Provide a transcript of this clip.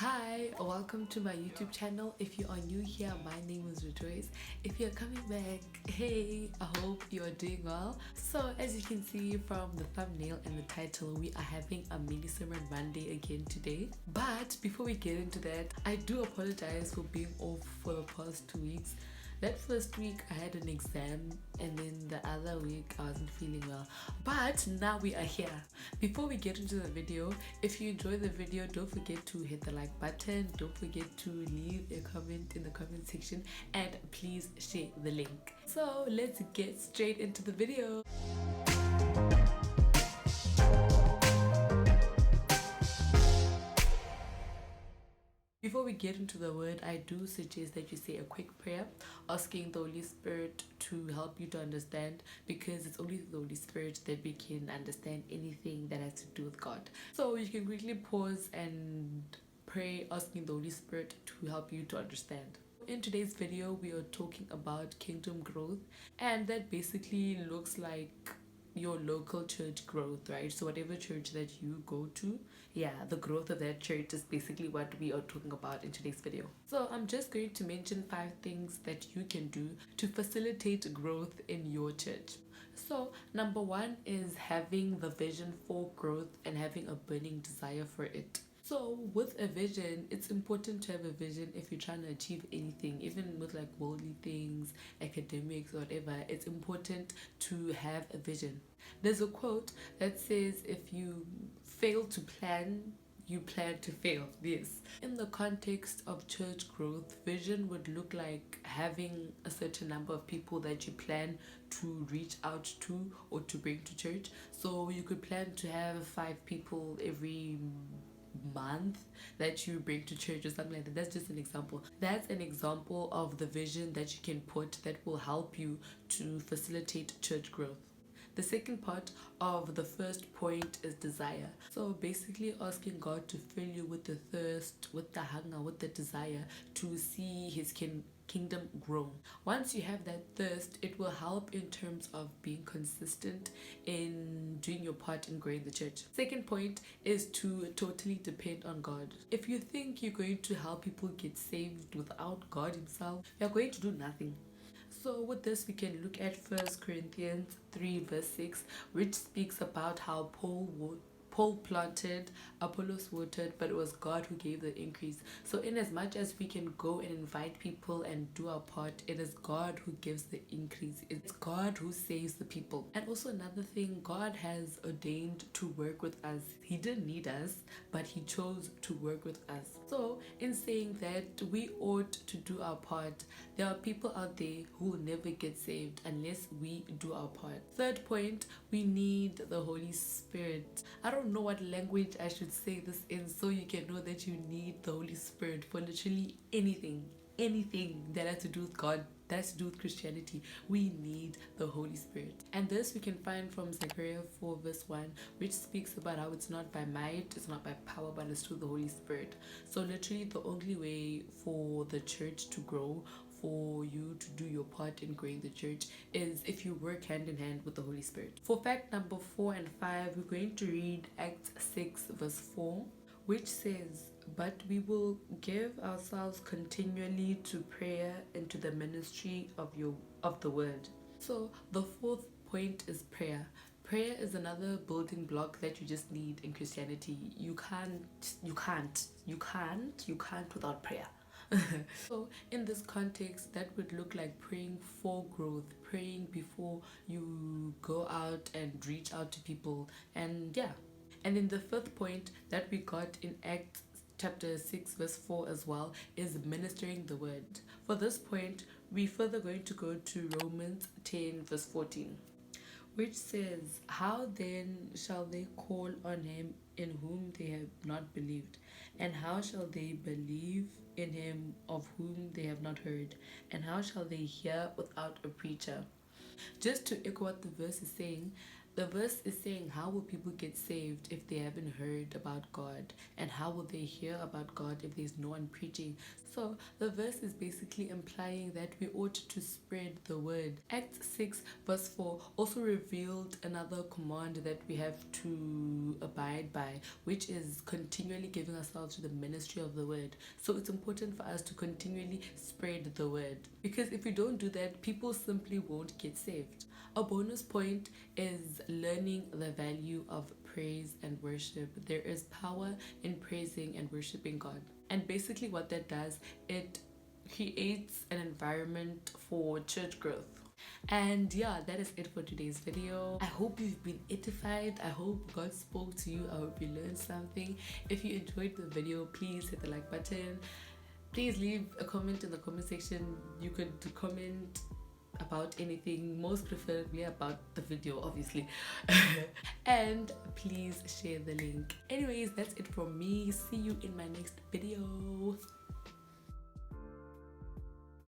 Hi, welcome to my YouTube channel. If you are new here, my name is Rejoice. If you're coming back, hey, I hope you're doing well. So as you can see from the thumbnail and the title, we are having a mini sermon Monday again today. But before we get into that, I do apologize for being off for the past 2 weeks. That first week I had an exam, and then the other week I wasn't feeling well. But now we are here. Before we get into the video, if you enjoy the video, don't forget to hit the like button, don't forget to leave a comment in the comment section, and please share the link. So let's get straight into the video. Before we get into the word, I do suggest that you say a quick prayer, asking the Holy Spirit to help you to understand, because it's only the Holy Spirit that we can understand anything that has to do with God. So you can quickly pause and pray, asking the Holy Spirit to help you to understand. In today's video, we are talking about kingdom growth, and that basically looks like your local church growth, right? So whatever church that you go to, the growth of that church is basically what we are talking about in today's video. So I'm just going to mention 5 things that you can do to facilitate growth in your church. So number 1 is having the vision for growth and having a burning desire for it. So with a vision, it's important to have a vision if you're trying to achieve anything, even with like worldly things, academics, whatever. It's important to have a vision. There's a quote that says, if you fail to plan, you plan to fail. Yes. In the context of church growth, vision would look like having a certain number of people that you plan to reach out to or to bring to church. So you could plan to have 5 people every month that you bring to church or something like that. That's just an example. That's an example of the vision that you can put that will help you to facilitate church growth. The second part of the first point is desire. So basically asking God to fill you with the thirst, with the hunger, with the desire to see his kingdom grow. Once you have that thirst, it will help in terms of being consistent in doing your part in growing the church. Second point is to totally depend on God. If you think you're going to help people get saved without God himself, you're going to do nothing. So with this, we can look at 1 Corinthians 3 verse 6, which speaks about how Paul planted, Apollos watered, but it was God who gave the increase. So in as much as we can go and invite people and do our part, it is God who gives the increase. It's God who saves the people. And also another thing, God has ordained to work with us. He didn't need us, but he chose to work with us. So in saying that, we ought to do our part. There are people out there who will never get saved unless we do our part. Third point, we need the Holy Spirit. I don't know what language I should say this in so you can know that you need the Holy Spirit for literally anything that has to do with God, that has to do with Christianity. We need the Holy Spirit. And this we can find from Zechariah 4 verse 1, which speaks about how it's not by might, it's not by power, but it's through the Holy Spirit. So literally the only way for the church to grow, for you to do your part in growing the church, is if you work hand in hand with the Holy Spirit. For fact number 4 and 5, we're going to read Acts 6 verse 4, which says, but we will give ourselves continually to prayer and to the ministry of the word. So the fourth point is prayer. Prayer is another building block that you just need in Christianity. You can't without prayer. So in this context, that would look like praying for growth, praying before you go out and reach out to people. And then the fifth point that we got in Acts chapter 6 verse 4 as well is ministering the word. For this point, we're further going to go to Romans 10 verse 14, which says, how then shall they call on him in whom they have not believed? And how shall they believe in him of whom they have not heard? And how shall they hear without a preacher? Just to echo what the verse is saying, The verse is saying, how will people get saved if they haven't heard about God? And how will they hear about God if there's no one preaching? So the verse is basically implying that we ought to spread the word. Acts 6 verse 4 also revealed another command that we have to abide by, which is continually giving ourselves to the ministry of the word. So it's important for us to continually spread the word, because if we don't do that, people simply won't get saved. A bonus point is learning the value of praise and worship. There is power in praising and worshiping God. And basically, what that does, it creates an environment for church growth. And yeah, that is it for today's video. I hope you've been edified. I hope God spoke to you. I hope you learned something. If you enjoyed the video, please hit the like button. Please leave a comment in the comment section. You could comment about anything, most preferably about the video, obviously. And please share the link. Anyways, that's it from me. See you in my next video.